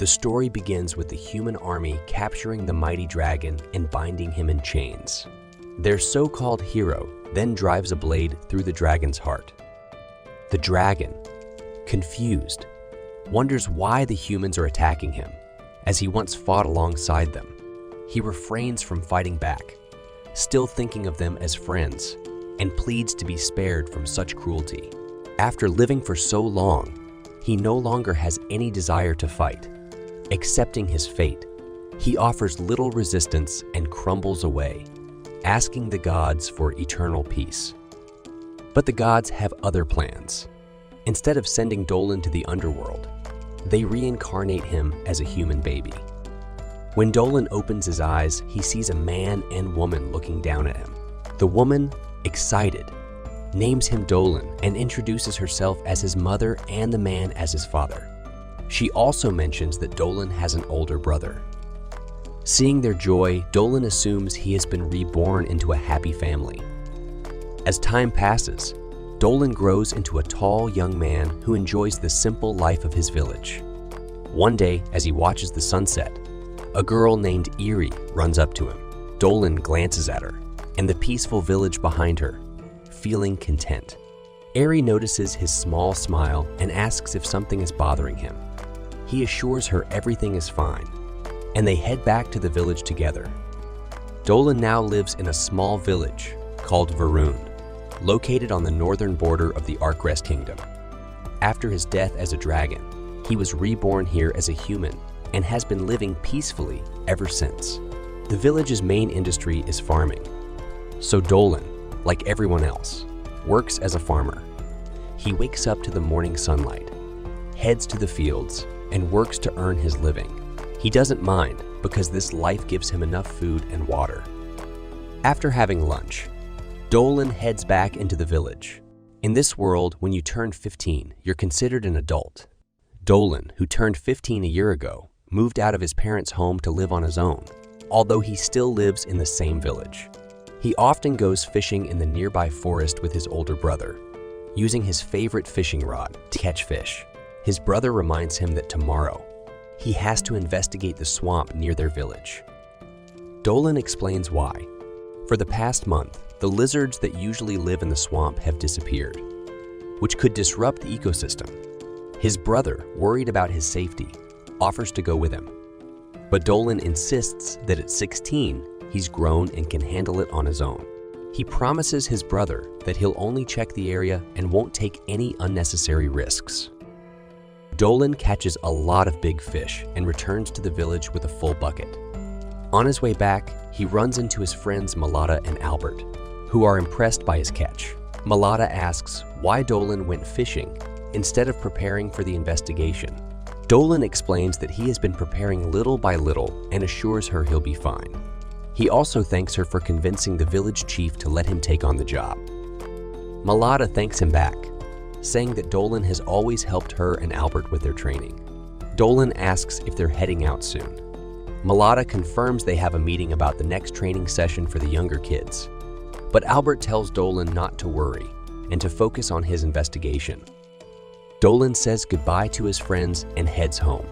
The story begins with the human army capturing the mighty dragon and binding him in chains. Their so-called hero then drives a blade through the dragon's heart. The dragon, confused, wonders why the humans are attacking him, as he once fought alongside them. He refrains from fighting back, still thinking of them as friends, and pleads to be spared from such cruelty. After living for so long, he no longer has any desire to fight. Accepting his fate, he offers little resistance and crumbles away, asking the gods for eternal peace. But the gods have other plans. Instead of sending Dolan to the underworld, they reincarnate him as a human baby. When Dolan opens his eyes, he sees a man and woman looking down at him. The woman, excited, names him Dolan and introduces herself as his mother and the man as his father. She also mentions that Dolan has an older brother. Seeing their joy, Dolan assumes he has been reborn into a happy family. As time passes, Dolan grows into a tall young man who enjoys the simple life of his village. One day, as he watches the sunset, a girl named Eerie runs up to him. Dolan glances at her and the peaceful village behind her, feeling content. Eerie notices his small smile and asks if something is bothering him. He assures her everything is fine, and they head back to the village together. Dolan now lives in a small village called Varun, located on the northern border of the Arkrest Kingdom. After his death as a dragon, he was reborn here as a human and has been living peacefully ever since. The village's main industry is farming, so Dolan, like everyone else, works as a farmer. He wakes up to the morning sunlight, heads to the fields, and works to earn his living. He doesn't mind because this life gives him enough food and water. After having lunch, Dolan heads back into the village. In this world, when you turn 15, you're considered an adult. Dolan, who turned 15 a year ago, moved out of his parents' home to live on his own, although he still lives in the same village. He often goes fishing in the nearby forest with his older brother, using his favorite fishing rod to catch fish. His brother reminds him that tomorrow, he has to investigate the swamp near their village. Dolan explains why. For the past month, the lizards that usually live in the swamp have disappeared, which could disrupt the ecosystem. His brother, worried about his safety, offers to go with him. But Dolan insists that at 16, he's grown and can handle it on his own. He promises his brother that he'll only check the area and won't take any unnecessary risks. Dolan catches a lot of big fish and returns to the village with a full bucket. On his way back, he runs into his friends Malata and Albert, who are impressed by his catch. Malata asks why Dolan went fishing instead of preparing for the investigation. Dolan explains that he has been preparing little by little and assures her he'll be fine. He also thanks her for convincing the village chief to let him take on the job. Malata thanks him back, saying that Dolan has always helped her and Albert with their training. Dolan asks if they're heading out soon. Malata confirms they have a meeting about the next training session for the younger kids. But Albert tells Dolan not to worry and to focus on his investigation. Dolan says goodbye to his friends and heads home.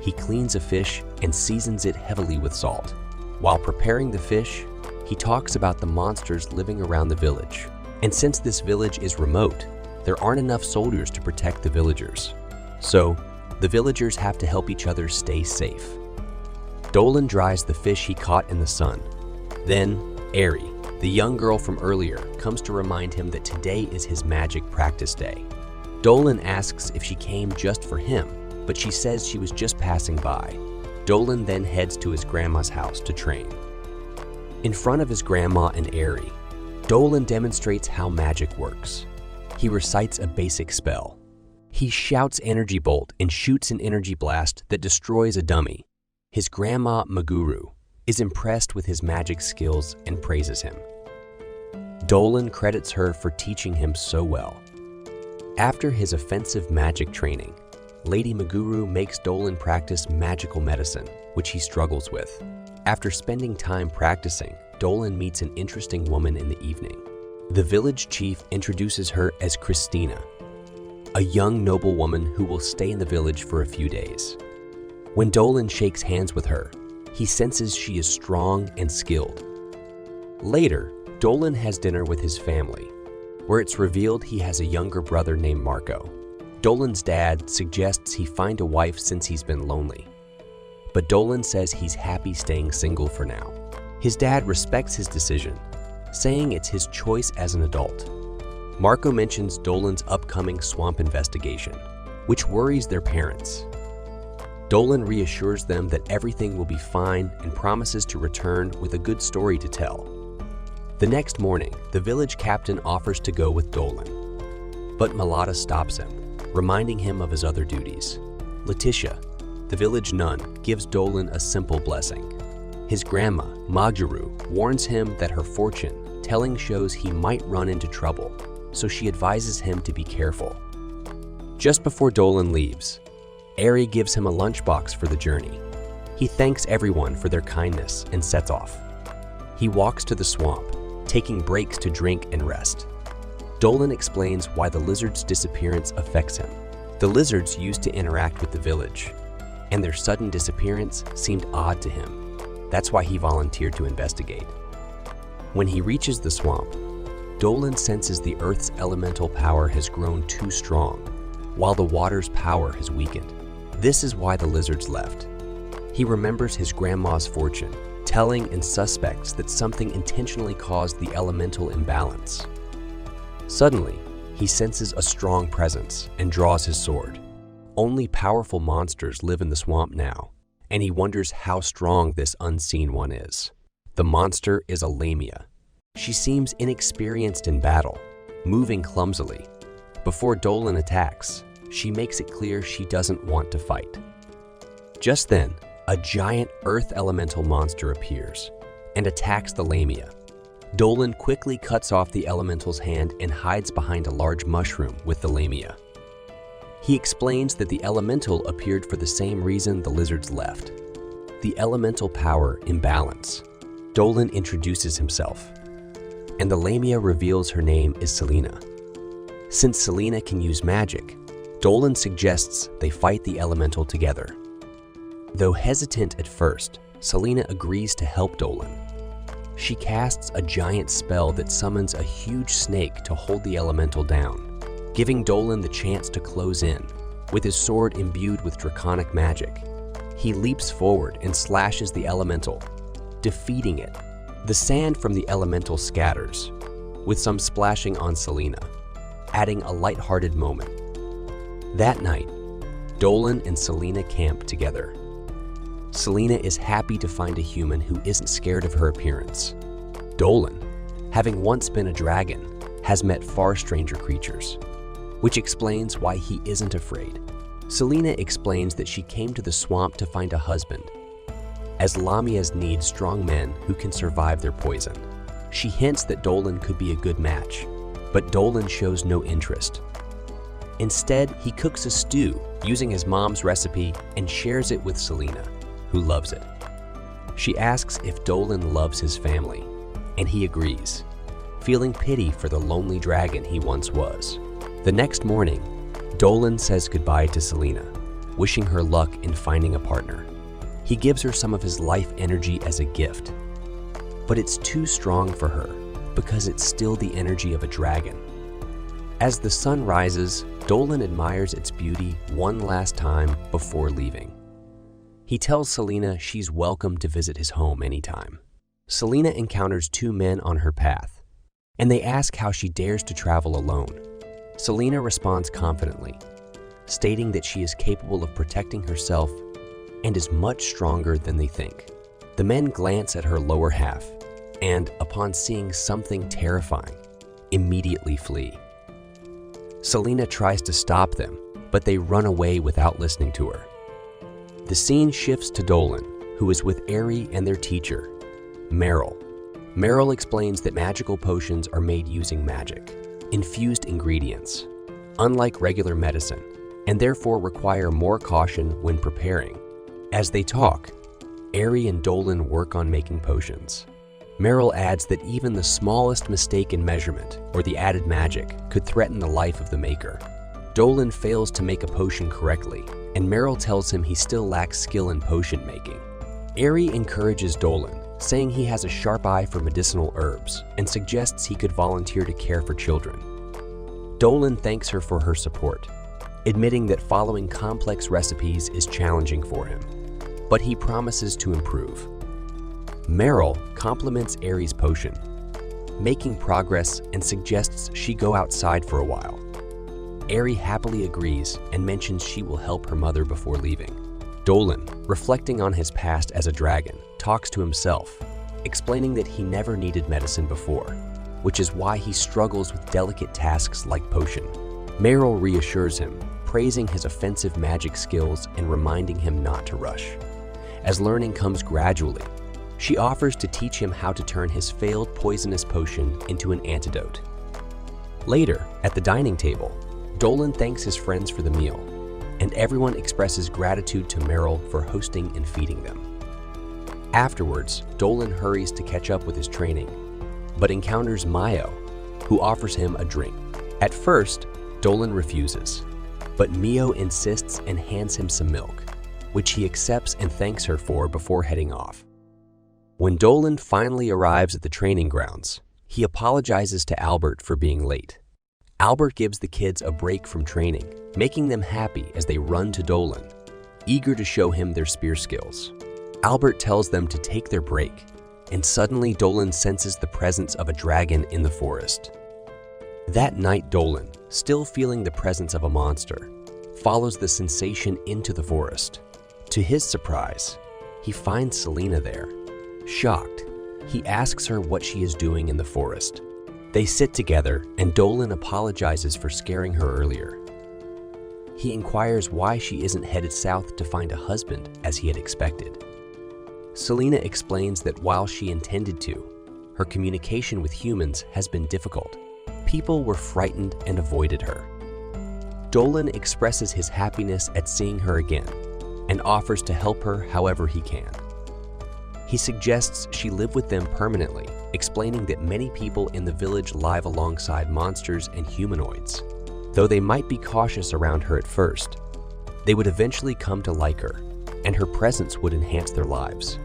He cleans a fish and seasons it heavily with salt. While preparing the fish, he talks about the monsters living around the village. And since this village is remote, there aren't enough soldiers to protect the villagers. So, the villagers have to help each other stay safe. Dolan dries the fish he caught in the sun. Then, Eri, the young girl from earlier, comes to remind him that today is his magic practice day. Dolan asks if she came just for him, but she says she was just passing by. Dolan then heads to his grandma's house to train. In front of his grandma and Eri, Dolan demonstrates how magic works. He recites a basic spell. He shouts Energy Bolt and shoots an energy blast that destroys a dummy. His grandma, Maguru, is impressed with his magic skills and praises him. Dolan credits her for teaching him so well. After his offensive magic training, Lady Maguru makes Dolan practice magical medicine, which he struggles with. After spending time practicing, Dolan meets an interesting woman in the evening. The village chief introduces her as Christina, a young noblewoman who will stay in the village for a few days. When Dolan shakes hands with her, he senses she is strong and skilled. Later, Dolan has dinner with his family, where it's revealed he has a younger brother named Marco. Dolan's dad suggests he find a wife since he's been lonely, but Dolan says he's happy staying single for now. His dad respects his decision, saying it's his choice as an adult. Marco mentions Dolan's upcoming swamp investigation, which worries their parents. Dolan reassures them that everything will be fine and promises to return with a good story to tell. The next morning, the village captain offers to go with Dolan, but Malata stops him, reminding him of his other duties. Letitia, the village nun, gives Dolan a simple blessing. His grandma, Magjaru, warns him that her fortune telling shows he might run into trouble, so she advises him to be careful. Just before Dolan leaves, Ari gives him a lunchbox for the journey. He thanks everyone for their kindness and sets off. He walks to the swamp, taking breaks to drink and rest. Dolan explains why the lizard's disappearance affects him. The lizards used to interact with the village, and their sudden disappearance seemed odd to him. That's why he volunteered to investigate. When he reaches the swamp, Dolan senses the Earth's elemental power has grown too strong, while the water's power has weakened. This is why the lizards left. He remembers his grandma's fortune, telling and suspects that something intentionally caused the elemental imbalance. Suddenly, he senses a strong presence and draws his sword. Only powerful monsters live in the swamp now, and he wonders how strong this unseen one is. The monster is a Lamia. She seems inexperienced in battle, moving clumsily. Before Dolan attacks, she makes it clear she doesn't want to fight. Just then, a giant earth elemental monster appears and attacks the Lamia. Dolan quickly cuts off the elemental's hand and hides behind a large mushroom with the Lamia. He explains that the elemental appeared for the same reason the lizards left: the elemental power imbalance. Dolan introduces himself, and the Lamia reveals her name is Selena. Since Selena can use magic, Dolan suggests they fight the elemental together. Though hesitant at first, Selena agrees to help Dolan. She casts a giant spell that summons a huge snake to hold the elemental down, giving Dolan the chance to close in. With his sword imbued with draconic magic, he leaps forward and slashes the elemental, defeating it. The sand from the elemental scatters, with some splashing on Selena, adding a lighthearted moment. That night, Dolan and Selena camp together. Selena is happy to find a human who isn't scared of her appearance. Dolan, having once been a dragon, has met far stranger creatures, which explains why he isn't afraid. Selena explains that she came to the swamp to find a husband, as Lamias need strong men who can survive their poison. She hints that Dolan could be a good match, but Dolan shows no interest. Instead, he cooks a stew using his mom's recipe and shares it with Selena, who loves it. She asks if Dolan loves his family, and he agrees, feeling pity for the lonely dragon he once was. The next morning, Dolan says goodbye to Selena, wishing her luck in finding a partner. He gives her some of his life energy as a gift, but it's too strong for her because it's still the energy of a dragon. As the sun rises, Dolan admires its beauty one last time before leaving. He tells Selena she's welcome to visit his home anytime. Selena encounters two men on her path, and they ask how she dares to travel alone. Selena responds confidently, stating that she is capable of protecting herself and is much stronger than they think. The men glance at her lower half and, upon seeing something terrifying, immediately flee. Selena tries to stop them, but they run away without listening to her. The scene shifts to Dolan, who is with Ari and their teacher, Meryl. Meryl explains that magical potions are made using magic, infused ingredients, unlike regular medicine, and therefore require more caution when preparing. As they talk, Ari and Dolan work on making potions. Meryl adds that even the smallest mistake in measurement or the added magic could threaten the life of the maker. Dolan fails to make a potion correctly, and Meryl tells him he still lacks skill in potion making. Aerie encourages Dolan, saying he has a sharp eye for medicinal herbs and suggests he could volunteer to care for children. Dolan thanks her for her support, admitting that following complex recipes is challenging for him, but he promises to improve. Meryl compliments Aerie's potion, making progress, and suggests she go outside for a while. Aerie happily agrees and mentions she will help her mother before leaving. Dolan, reflecting on his past as a dragon, talks to himself, explaining that he never needed medicine before, which is why he struggles with delicate tasks like potion. Meryl reassures him, praising his offensive magic skills and reminding him not to rush. As learning comes gradually, she offers to teach him how to turn his failed poisonous potion into an antidote. Later, at the dining table, Dolan thanks his friends for the meal, and everyone expresses gratitude to Meryl for hosting and feeding them. Afterwards, Dolan hurries to catch up with his training, but encounters Mio, who offers him a drink. At first, Dolan refuses, but Mio insists and hands him some milk, which he accepts and thanks her for before heading off. When Dolan finally arrives at the training grounds, he apologizes to Albert for being late. Albert gives the kids a break from training, making them happy as they run to Dolan, eager to show him their spear skills. Albert tells them to take their break, and suddenly Dolan senses the presence of a dragon in the forest. That night, Dolan, still feeling the presence of a monster, follows the sensation into the forest. To his surprise, he finds Selena there. Shocked, he asks her what she is doing in the forest. They sit together, and Dolan apologizes for scaring her earlier. He inquires why she isn't headed south to find a husband as he had expected. Selena explains that while she intended to, her communication with humans has been difficult. People were frightened and avoided her. Dolan expresses his happiness at seeing her again and offers to help her however he can. He suggests she live with them permanently, explaining that many people in the village live alongside monsters and humanoids. Though they might be cautious around her at first, they would eventually come to like her, and her presence would enhance their lives.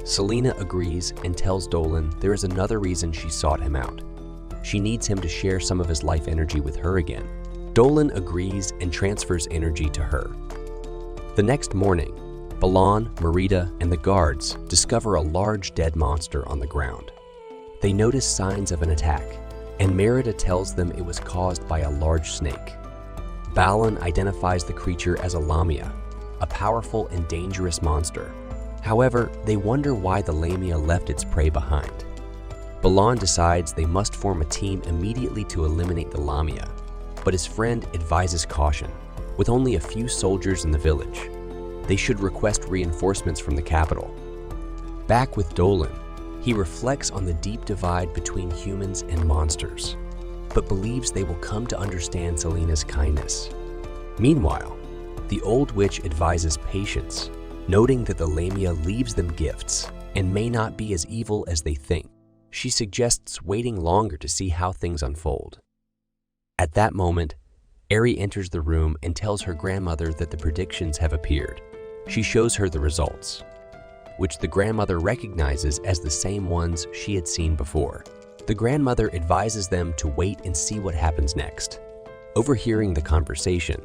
Selena agrees and tells Dolan there is another reason she sought him out. She needs him to share some of his life energy with her again. Dolan agrees and transfers energy to her. The next morning, Balan, Merida, and the guards discover a large dead monster on the ground. They notice signs of an attack, and Merida tells them it was caused by a large snake. Balan identifies the creature as a lamia, a powerful and dangerous monster. However, they wonder why the lamia left its prey behind. Balan decides they must form a team immediately to eliminate the lamia, but his friend advises caution. With only a few soldiers in the village, they should request reinforcements from the capital. Back with Dolan, he reflects on the deep divide between humans and monsters, but believes they will come to understand Selena's kindness. Meanwhile, the old witch advises patience, noting that the lamia leaves them gifts and may not be as evil as they think. She suggests waiting longer to see how things unfold. At that moment, Aerie enters the room and tells her grandmother that the predictions have appeared. She shows her the results, which the grandmother recognizes as the same ones she had seen before. The grandmother advises them to wait and see what happens next. Overhearing the conversation,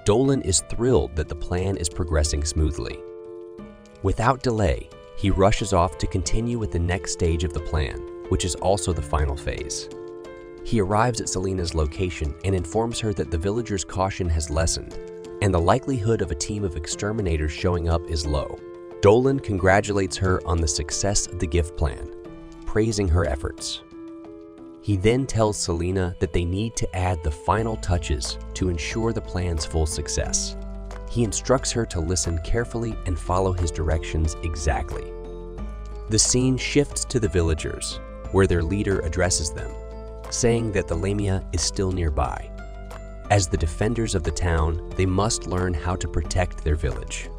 Dolan is thrilled that the plan is progressing smoothly. Without delay, he rushes off to continue with the next stage of the plan, which is also the final phase. He arrives at Selena's location and informs her that the villagers' caution has lessened, and the likelihood of a team of exterminators showing up is low. Dolan congratulates her on the success of the gift plan, praising her efforts. He then tells Selena that they need to add the final touches to ensure the plan's full success. He instructs her to listen carefully and follow his directions exactly. The scene shifts to the villagers, where their leader addresses them, saying that the lamia is still nearby. As the defenders of the town, they must learn how to protect their village.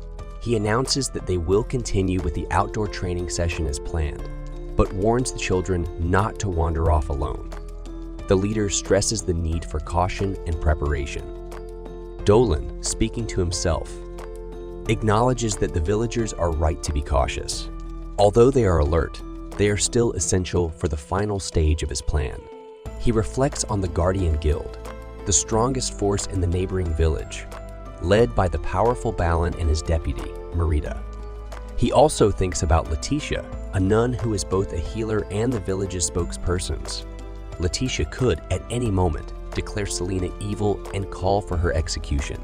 He announces that they will continue with the outdoor training session as planned, but warns the children not to wander off alone. The leader stresses the need for caution and preparation. Dolan, speaking to himself, acknowledges that the villagers are right to be cautious. Although they are alert, they are still essential for the final stage of his plan. He reflects on the Guardian Guild, the strongest force in the neighboring village, led by the powerful Balin and his deputy, Merida. He also thinks about Letitia, a nun who is both a healer and the village's spokespersons. Letitia could, at any moment, declare Selena evil and call for her execution.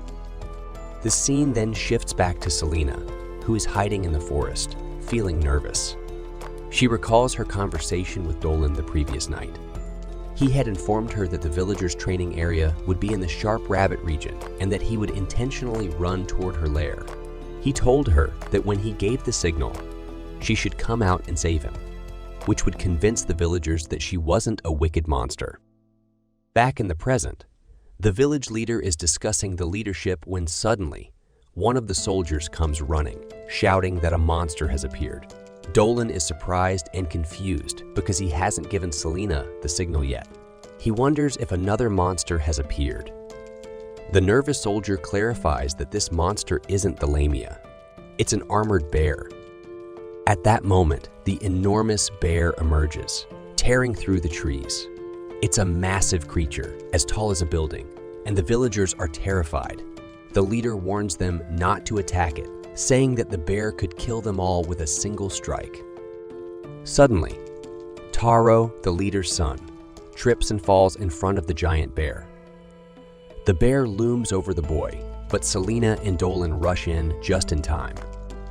The scene then shifts back to Selena, who is hiding in the forest, feeling nervous. She recalls her conversation with Dolan the previous night. He had informed her that the villagers' training area would be in the Sharp Rabbit region and that he would intentionally run toward her lair. He told her that when he gave the signal, she should come out and save him, which would convince the villagers that she wasn't a wicked monster. Back in the present, the village leader is discussing the leadership when suddenly, one of the soldiers comes running, shouting that a monster has appeared. Dolan is surprised and confused because he hasn't given Selena the signal yet. He wonders if another monster has appeared. The nervous soldier clarifies that this monster isn't the Lamia. It's an armored bear. At that moment, the enormous bear emerges, tearing through the trees. It's a massive creature, as tall as a building, and the villagers are terrified. The leader warns them not to attack it, saying that the bear could kill them all with a single strike. Suddenly, Taro, the leader's son, trips and falls in front of the giant bear. The bear looms over the boy, but Selena and Dolan rush in just in time.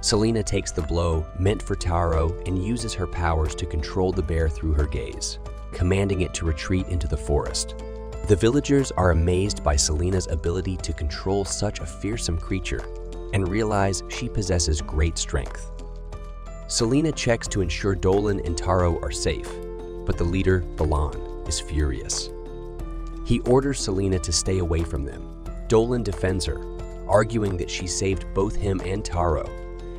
Selena takes the blow meant for Taro and uses her powers to control the bear through her gaze, commanding it to retreat into the forest. The villagers are amazed by Selena's ability to control such a fearsome creature and realize she possesses great strength. Selena checks to ensure Dolan and Taro are safe, but the leader, Balan, is furious. He orders Selena to stay away from them. Dolan defends her, arguing that she saved both him and Taro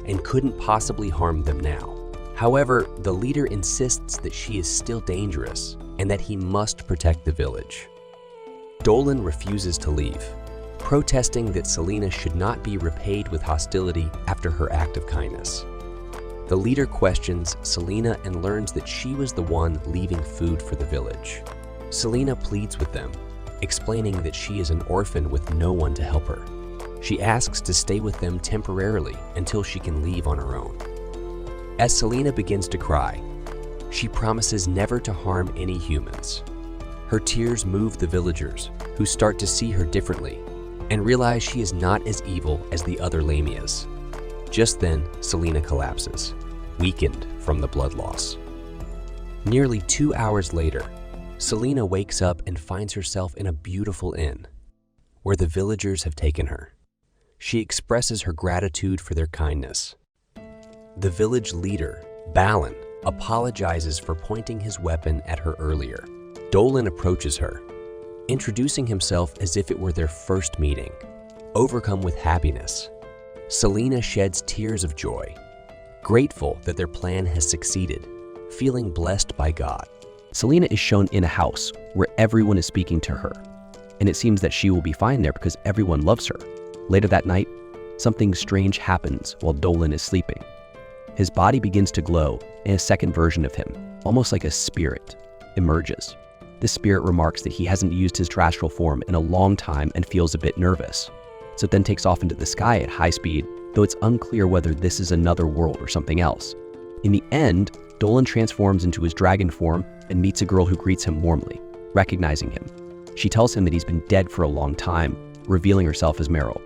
and couldn't possibly harm them now. However, the leader insists that she is still dangerous and that he must protect the village. Dolan refuses to leave, protesting that Selena should not be repaid with hostility after her act of kindness. The leader questions Selena and learns that she was the one leaving food for the village. Selena pleads with them, explaining that she is an orphan with no one to help her. She asks to stay with them temporarily until she can leave on her own. As Selena begins to cry, she promises never to harm any humans. Her tears move the villagers, who start to see her differently and realize she is not as evil as the other Lamias. Just then, Selena collapses, weakened from the blood loss. Nearly 2 hours later, Selena wakes up and finds herself in a beautiful inn, where the villagers have taken her. She expresses her gratitude for their kindness. The village leader, Balin, apologizes for pointing his weapon at her earlier. Dolan approaches her, introducing himself as if it were their first meeting. Overcome with happiness, Selena sheds tears of joy, grateful that their plan has succeeded, feeling blessed by God. Selena is shown in a house where everyone is speaking to her, and it seems that she will be fine there because everyone loves her. Later that night, something strange happens while Dolan is sleeping. His body begins to glow, and a second version of him, almost like a spirit, emerges. This spirit remarks that he hasn't used his terrestrial form in a long time and feels a bit nervous. So it then takes off into the sky at high speed, though it's unclear whether this is another world or something else. In the end, Dolan transforms into his dragon form and meets a girl who greets him warmly, recognizing him. She tells him that he's been dead for a long time, revealing herself as Meryl.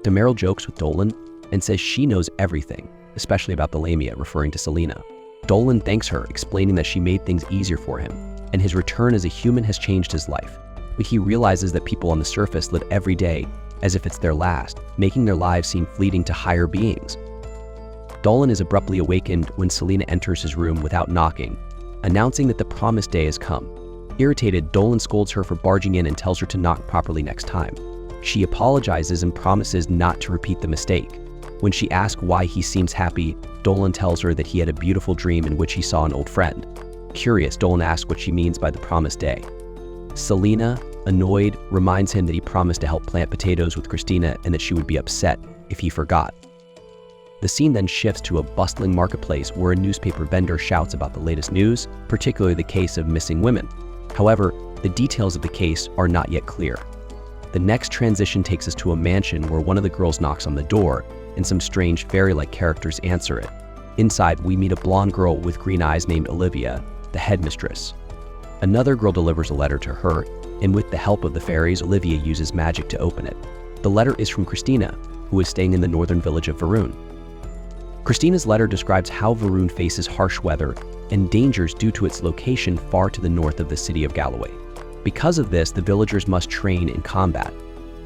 Meryl jokes with Dolan and says she knows everything, especially about the Lamia, referring to Selena. Dolan thanks her, explaining that she made things easier for him, and his return as a human has changed his life. But he realizes that people on the surface live every day as if it's their last, making their lives seem fleeting to higher beings. Dolan is abruptly awakened when Selena enters his room without knocking, announcing that the promised day has come. Irritated, Dolan scolds her for barging in and tells her to knock properly next time. She apologizes and promises not to repeat the mistake. When she asks why he seems happy, Dolan tells her that he had a beautiful dream in which he saw an old friend. Curious, Dolan asks what she means by the promised day. Selena, annoyed, reminds him that he promised to help plant potatoes with Christina and that she would be upset if he forgot. The scene then shifts to a bustling marketplace where a newspaper vendor shouts about the latest news, particularly the case of missing women. However, the details of the case are not yet clear. The next transition takes us to a mansion where one of the girls knocks on the door and some strange fairy-like characters answer it. Inside, we meet a blonde girl with green eyes named Olivia, the headmistress. Another girl delivers a letter to her, and with the help of the fairies, Olivia uses magic to open it. The letter is from Christina, who is staying in the northern village of Varun. Christina's letter describes how Varun faces harsh weather and dangers due to its location far to the north of the city of Galloway. Because of this, the villagers must train in combat.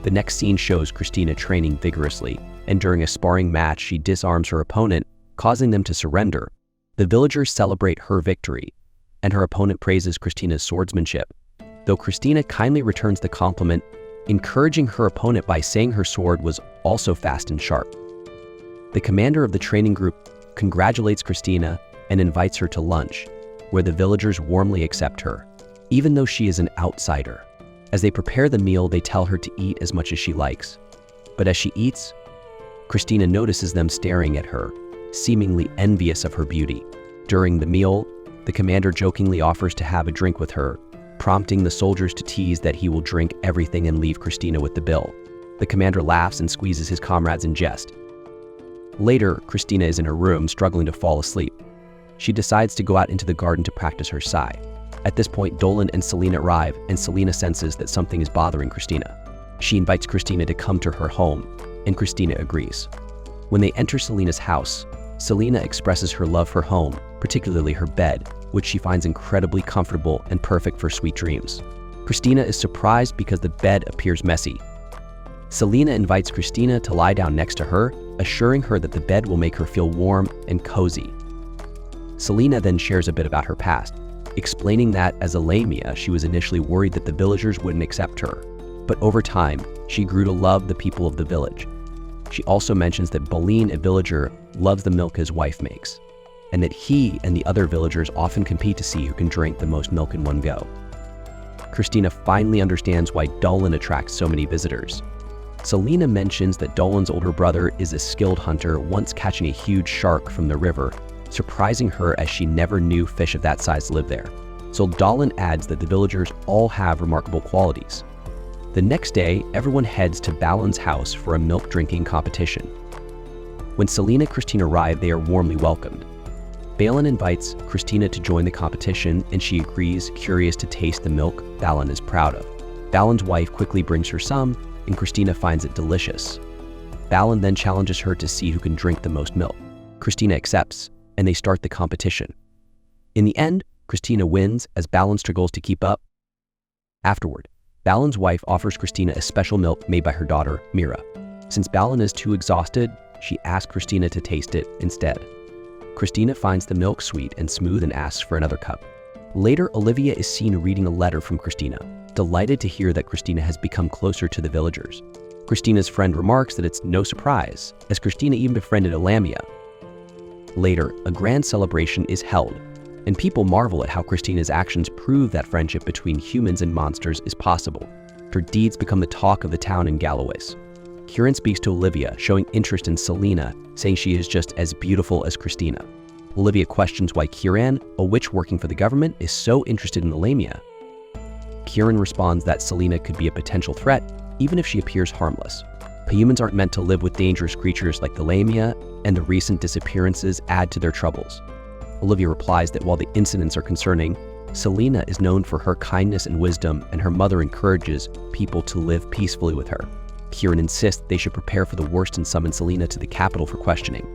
The next scene shows Christina training vigorously, and during a sparring match, she disarms her opponent, causing them to surrender. The villagers celebrate her victory, and her opponent praises Christina's swordsmanship, though Christina kindly returns the compliment, encouraging her opponent by saying her sword was also fast and sharp. The commander of the training group congratulates Christina and invites her to lunch, where the villagers warmly accept her, even though she is an outsider. As they prepare the meal, they tell her to eat as much as she likes. But as she eats, Christina notices them staring at her, seemingly envious of her beauty. During the meal, the commander jokingly offers to have a drink with her, prompting the soldiers to tease that he will drink everything and leave Christina with the bill. The commander laughs and squeezes his comrades in jest. Later, Christina is in her room, struggling to fall asleep. She decides to go out into the garden to practice her sai. At this point, Dolan and Selena arrive, and Selena senses that something is bothering Christina. She invites Christina to come to her home, and Christina agrees. When they enter Selena's house, Selena expresses her love for home, particularly her bed, which she finds incredibly comfortable and perfect for sweet dreams. Christina is surprised because the bed appears messy. Selena invites Christina to lie down next to her, assuring her that the bed will make her feel warm and cozy. Selena then shares a bit about her past, explaining that as a lamia, she was initially worried that the villagers wouldn't accept her, but over time, she grew to love the people of the village. She also mentions that Boleen, a villager, loves the milk his wife makes, and that he and the other villagers often compete to see who can drink the most milk in one go. Christina finally understands why Dolan attracts so many visitors. Selena mentions that Dolan's older brother is a skilled hunter, once catching a huge shark from the river, surprising her as she never knew fish of that size lived there. So Dolan adds that the villagers all have remarkable qualities. The next day, everyone heads to Balin's house for a milk drinking competition. When Selena and Christina arrive, they are warmly welcomed. Balin invites Christina to join the competition, and she agrees, curious to taste the milk Balin is proud of. Balin's wife quickly brings her some, and Christina finds it delicious. Balin then challenges her to see who can drink the most milk. Christina accepts, and they start the competition. In the end, Christina wins as Balin struggles to keep up. Afterward, Balin's wife offers Christina a special milk made by her daughter, Mira. Since Balin is too exhausted, she asks Christina to taste it instead. Christina finds the milk sweet and smooth and asks for another cup. Later, Olivia is seen reading a letter from Christina, delighted to hear that Christina has become closer to the villagers. Christina's friend remarks that it's no surprise, as Christina even befriended a lamia. Later, a grand celebration is held, and people marvel at how Christina's actions prove that friendship between humans and monsters is possible. Her deeds become the talk of the town in Galloways. Kieran speaks to Olivia, showing interest in Selena, saying she is just as beautiful as Christina. Olivia questions why Kieran, a witch working for the government, is so interested in the lamia. Kieran responds that Selena could be a potential threat, even if she appears harmless. But humans aren't meant to live with dangerous creatures like the lamia, and the recent disappearances add to their troubles. Olivia replies that while the incidents are concerning, Selena is known for her kindness and wisdom, and her mother encourages people to live peacefully with her. Kieran insists they should prepare for the worst and summon Selena to the capital for questioning.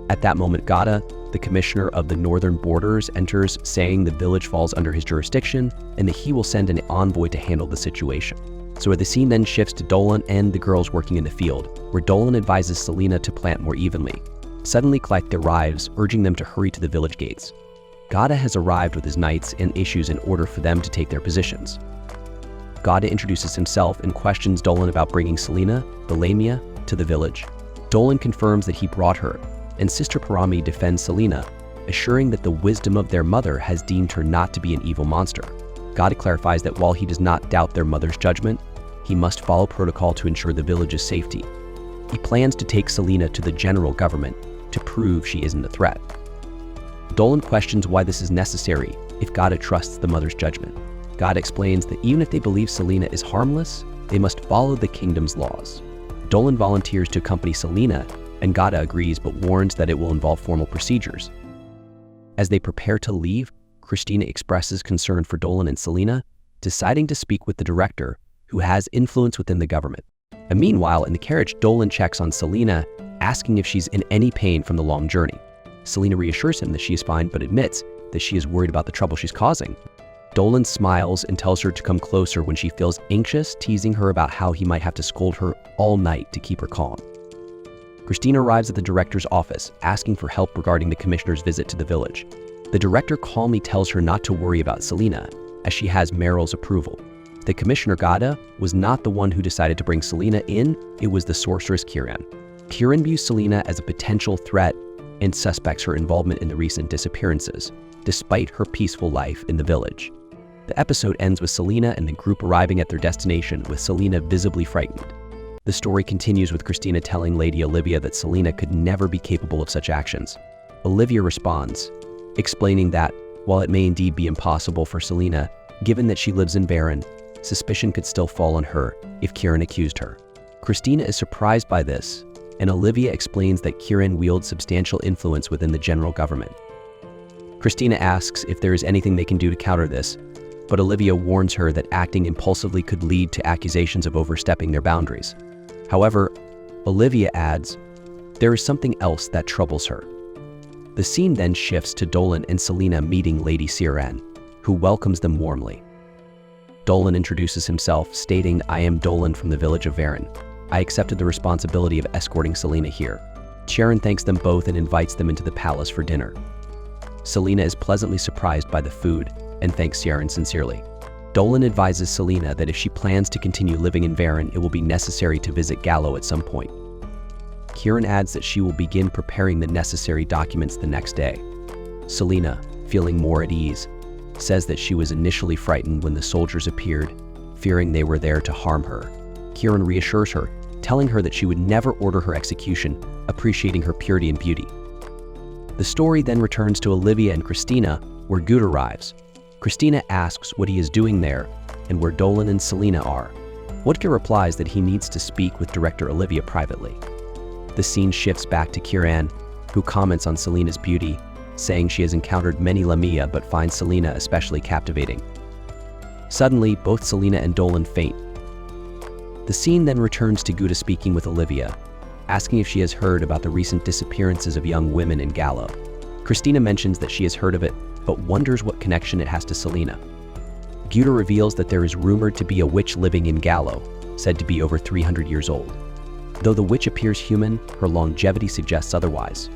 At that moment, Gada, the commissioner of the northern borders, enters, saying the village falls under his jurisdiction and that he will send an envoy to handle the situation. So the scene then shifts to Dolan and the girls working in the field, where Dolan advises Selena to plant more evenly. Suddenly, Clyde arrives, urging them to hurry to the village gates. Gada has arrived with his knights and issues an order for them to take their positions. Gada introduces himself and questions Dolan about bringing Selena, the lamia, to the village. Dolan confirms that he brought her, and Sister Parami defends Selena, assuring that the wisdom of their mother has deemed her not to be an evil monster. Gada clarifies that while he does not doubt their mother's judgment, he must follow protocol to ensure the village's safety. He plans to take Selena to the general government to prove she isn't a threat. Dolan questions why this is necessary if Gada trusts the mother's judgment. Gada explains that even if they believe Selena is harmless, they must follow the kingdom's laws. Dolan volunteers to accompany Selena, and Gada agrees but warns that it will involve formal procedures. As they prepare to leave, Christina expresses concern for Dolan and Selena, deciding to speak with the director, who has influence within the government. And meanwhile, in the carriage, Dolan checks on Selena, asking if she's in any pain from the long journey. Selena reassures him that she is fine, but admits that she is worried about the trouble she's causing. Dolan smiles and tells her to come closer when she feels anxious, teasing her about how he might have to scold her all night to keep her calm. Christina arrives at the director's office, asking for help regarding the commissioner's visit to the village. The director calmly tells her not to worry about Selena, as she has Meryl's approval. The commissioner, Gada, was not the one who decided to bring Selena in, it was the sorceress Kieran. Kieran views Selena as a potential threat and suspects her involvement in the recent disappearances, despite her peaceful life in the village. The episode ends with Selena and the group arriving at their destination, with Selena visibly frightened. The story continues with Christina telling Lady Olivia that Selena could never be capable of such actions. Olivia responds, explaining that, while it may indeed be impossible for Selena, given that she lives in Baron, suspicion could still fall on her if Kieran accused her. Christina is surprised by this, and Olivia explains that Kieran wields substantial influence within the general government. Christina asks if there is anything they can do to counter this, but Olivia warns her that acting impulsively could lead to accusations of overstepping their boundaries. However, Olivia adds, there is something else that troubles her. The scene then shifts to Dolan and Selena meeting Lady Siren, who welcomes them warmly. Dolan introduces himself, stating, I am Dolan from the village of Varen. I accepted the responsibility of escorting Selena here. Sharon thanks them both and invites them into the palace for dinner. Selena is pleasantly surprised by the food and thanks Sharon sincerely. Dolan advises Selena that if she plans to continue living in Varen, it will be necessary to visit Gallo at some point. Kieran adds that she will begin preparing the necessary documents the next day. Selena, feeling more at ease, says that she was initially frightened when the soldiers appeared, fearing they were there to harm her. Kieran reassures her, telling her that she would never order her execution, appreciating her purity and beauty. The story then returns to Olivia and Christina, where Good arrives. Christina asks what he is doing there and where Dolan and Selena are. Wodka replies that he needs to speak with director Olivia privately. The scene shifts back to Kieran, who comments on Selena's beauty, saying she has encountered many Lamia but finds Selena especially captivating. Suddenly, both Selena and Dolan faint. The scene then returns to Guda speaking with Olivia, asking if she has heard about the recent disappearances of young women in Gallo. Christina mentions that she has heard of it, but wonders what connection it has to Selena. Guda reveals that there is rumored to be a witch living in Gallo, said to be over 300 years old. Though the witch appears human, her longevity suggests otherwise.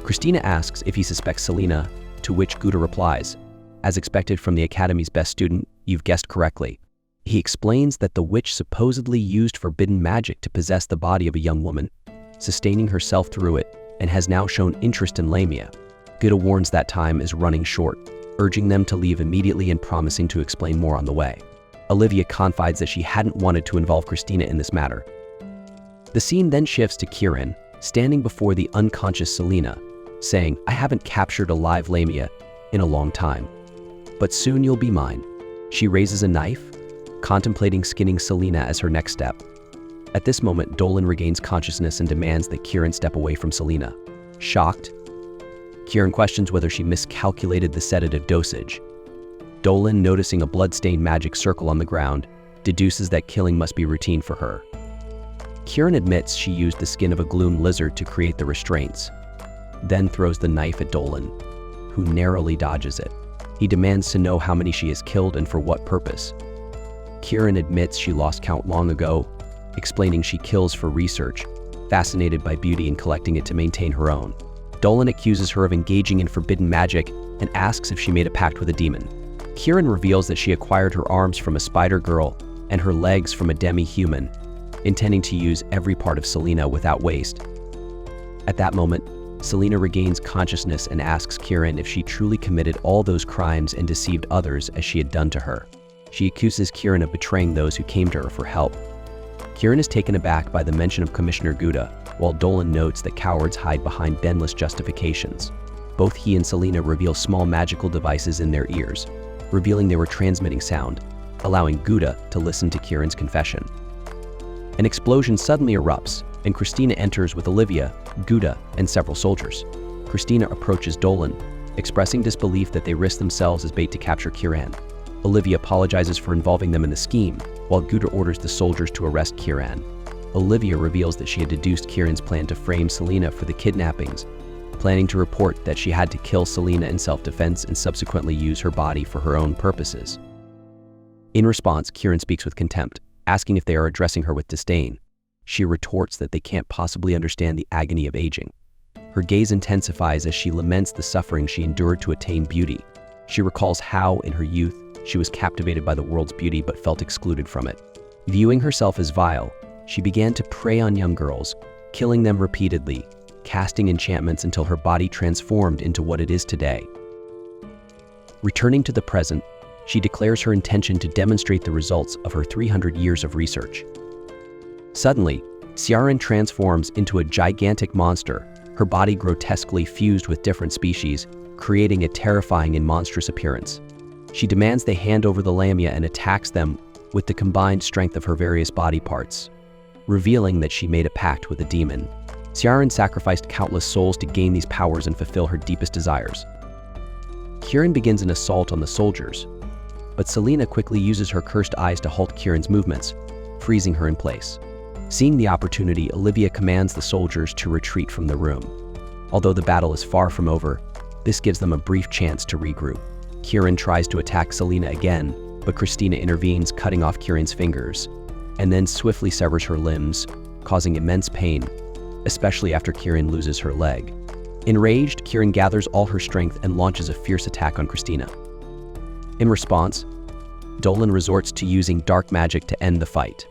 Christina asks if he suspects Selena, to which Guda replies, as expected from the Academy's best student, you've guessed correctly. He explains that the witch supposedly used forbidden magic to possess the body of a young woman, sustaining herself through it, and has now shown interest in Lamia. Guda warns that time is running short, urging them to leave immediately and promising to explain more on the way. Olivia confides that she hadn't wanted to involve Christina in this matter. The scene then shifts to Kieran, standing before the unconscious Selena, saying, I haven't captured a live Lamia in a long time, but soon you'll be mine. She raises a knife, contemplating skinning Selena as her next step. At this moment, Dolan regains consciousness and demands that Kieran step away from Selena. Shocked, Kieran questions whether she miscalculated the sedative dosage. Dolan, noticing a blood-stained magic circle on the ground, deduces that killing must be routine for her. Kieran admits she used the skin of a gloom lizard to create the restraints, then throws the knife at Dolan, who narrowly dodges it. He demands to know how many she has killed and for what purpose. Kieran admits she lost count long ago, explaining she kills for research, fascinated by beauty and collecting it to maintain her own. Dolan accuses her of engaging in forbidden magic and asks if she made a pact with a demon. Kieran reveals that she acquired her arms from a spider girl and her legs from a demi-human, intending to use every part of Selena without waste. At that moment, Selena regains consciousness and asks Kieran if she truly committed all those crimes and deceived others as she had done to her. She accuses Kieran of betraying those who came to her for help. Kieran is taken aback by the mention of Commissioner Gouda, while Dolan notes that cowards hide behind endless justifications. Both he and Selena reveal small magical devices in their ears, revealing they were transmitting sound, allowing Gouda to listen to Kieran's confession. An explosion suddenly erupts, and Christina enters with Olivia, Gouda, and several soldiers. Christina approaches Dolan, expressing disbelief that they risked themselves as bait to capture Kieran. Olivia apologizes for involving them in the scheme, while Gouda orders the soldiers to arrest Kieran. Olivia reveals that she had deduced Kieran's plan to frame Selena for the kidnappings, planning to report that she had to kill Selena in self-defense and subsequently use her body for her own purposes. In response, Kieran speaks with contempt, asking if they are addressing her with disdain. She retorts that they can't possibly understand the agony of aging. Her gaze intensifies as she laments the suffering she endured to attain beauty. She recalls how, in her youth, she was captivated by the world's beauty but felt excluded from it. Viewing herself as vile, she began to prey on young girls, killing them repeatedly, casting enchantments until her body transformed into what it is today. Returning to the present, she declares her intention to demonstrate the results of her 300 years of research. Suddenly, Ciaran transforms into a gigantic monster, her body grotesquely fused with different species, creating a terrifying and monstrous appearance. She demands they hand over the Lamia and attacks them with the combined strength of her various body parts, revealing that she made a pact with a demon. Ciaran sacrificed countless souls to gain these powers and fulfill her deepest desires. Kieran begins an assault on the soldiers, but Selena quickly uses her cursed eyes to halt Kieran's movements, freezing her in place. Seeing the opportunity, Olivia commands the soldiers to retreat from the room. Although the battle is far from over, this gives them a brief chance to regroup. Kieran tries to attack Selena again, but Christina intervenes, cutting off Kieran's fingers, and then swiftly severs her limbs, causing immense pain, especially after Kieran loses her leg. Enraged, Kieran gathers all her strength and launches a fierce attack on Christina. In response, Dolan resorts to using dark magic to end the fight.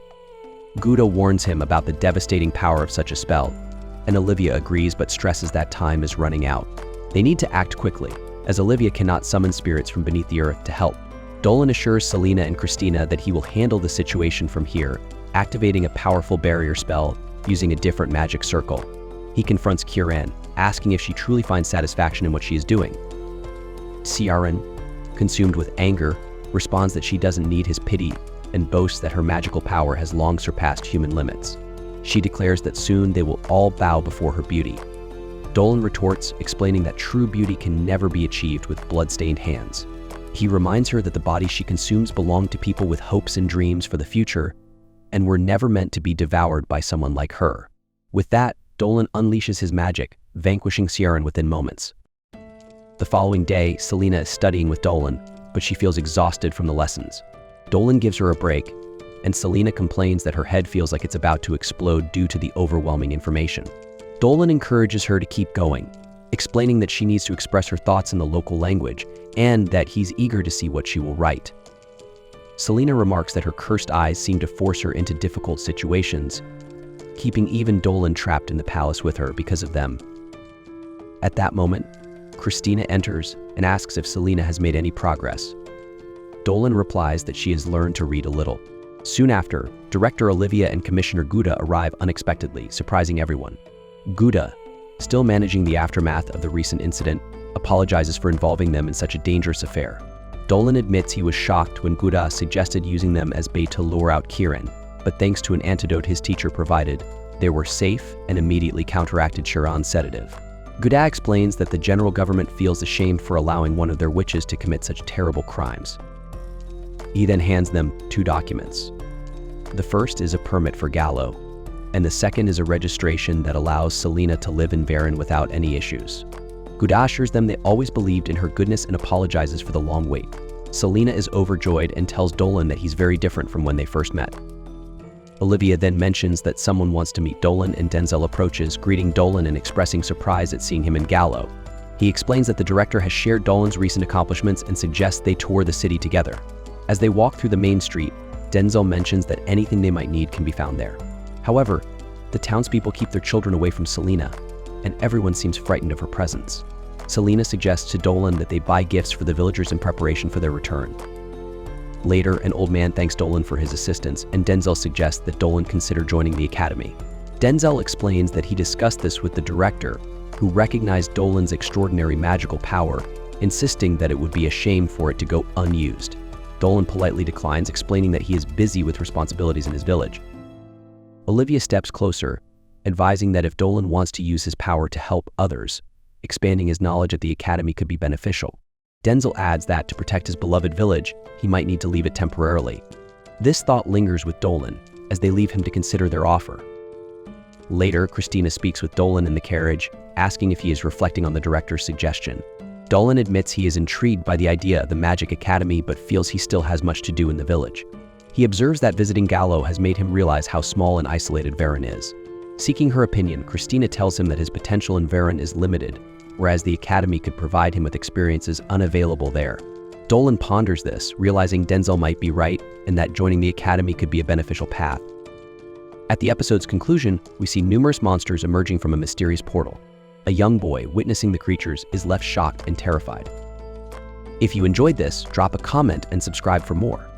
Gouda warns him about the devastating power of such a spell, and Olivia agrees but stresses that time is running out. They need to act quickly, as Olivia cannot summon spirits from beneath the earth to help. Dolan assures Selena and Christina that he will handle the situation from here, activating a powerful barrier spell using a different magic circle. He confronts Kieran, asking if she truly finds satisfaction in what she is doing. Ciaran, consumed with anger, responds that she doesn't need his pity and boasts that her magical power has long surpassed human limits. She declares that soon they will all bow before her beauty. Dolan retorts, explaining that true beauty can never be achieved with blood-stained hands. He reminds her that the bodies she consumes belong to people with hopes and dreams for the future and were never meant to be devoured by someone like her. With that, Dolan unleashes his magic, vanquishing Ciaran within moments. The following day, Selena is studying with Dolan, but she feels exhausted from the lessons. Dolan gives her a break, and Selena complains that her head feels like it's about to explode due to the overwhelming information. Dolan encourages her to keep going, explaining that she needs to express her thoughts in the local language and that he's eager to see what she will write. Selena remarks that her cursed eyes seem to force her into difficult situations, keeping even Dolan trapped in the palace with her because of them. At that moment, Christina enters and asks if Selena has made any progress. Dolan replies that she has learned to read a little. Soon after, Director Olivia and Commissioner Gouda arrive unexpectedly, surprising everyone. Gouda, still managing the aftermath of the recent incident, apologizes for involving them in such a dangerous affair. Dolan admits he was shocked when Gouda suggested using them as bait to lure out Kieran, but thanks to an antidote his teacher provided, they were safe and immediately counteracted Ciaran's sedative. Gouda explains that the general government feels ashamed for allowing one of their witches to commit such terrible crimes. He then hands them 2 documents. The first is a permit for Gallo, and the second is a registration that allows Selena to live in Varen without any issues. Gouda assures them they always believed in her goodness and apologizes for the long wait. Selena is overjoyed and tells Dolan that he's very different from when they first met. Olivia then mentions that someone wants to meet Dolan, and Denzel approaches, greeting Dolan and expressing surprise at seeing him in Gallo. He explains that the director has shared Dolan's recent accomplishments and suggests they tour the city together. As they walk through the main street, Denzel mentions that anything they might need can be found there. However, the townspeople keep their children away from Selena, and everyone seems frightened of her presence. Selena suggests to Dolan that they buy gifts for the villagers in preparation for their return. Later, an old man thanks Dolan for his assistance, and Denzel suggests that Dolan consider joining the academy. Denzel explains that he discussed this with the director, who recognized Dolan's extraordinary magical power, insisting that it would be a shame for it to go unused. Dolan politely declines, explaining that he is busy with responsibilities in his village. Olivia steps closer, advising that if Dolan wants to use his power to help others, expanding his knowledge at the academy could be beneficial. Denzel adds that to protect his beloved village, he might need to leave it temporarily. This thought lingers with Dolan as they leave him to consider their offer. Later, Christina speaks with Dolan in the carriage, asking if he is reflecting on the director's suggestion. Dolan admits he is intrigued by the idea of the Magic Academy but feels he still has much to do in the village. He observes that visiting Gallo has made him realize how small and isolated Varen is. Seeking her opinion, Christina tells him that his potential in Varen is limited, whereas the academy could provide him with experiences unavailable there. Dolan ponders this, realizing Denzel might be right and that joining the academy could be a beneficial path. At the episode's conclusion, we see numerous monsters emerging from a mysterious portal. A young boy witnessing the creatures is left shocked and terrified. If you enjoyed this, drop a comment and subscribe for more.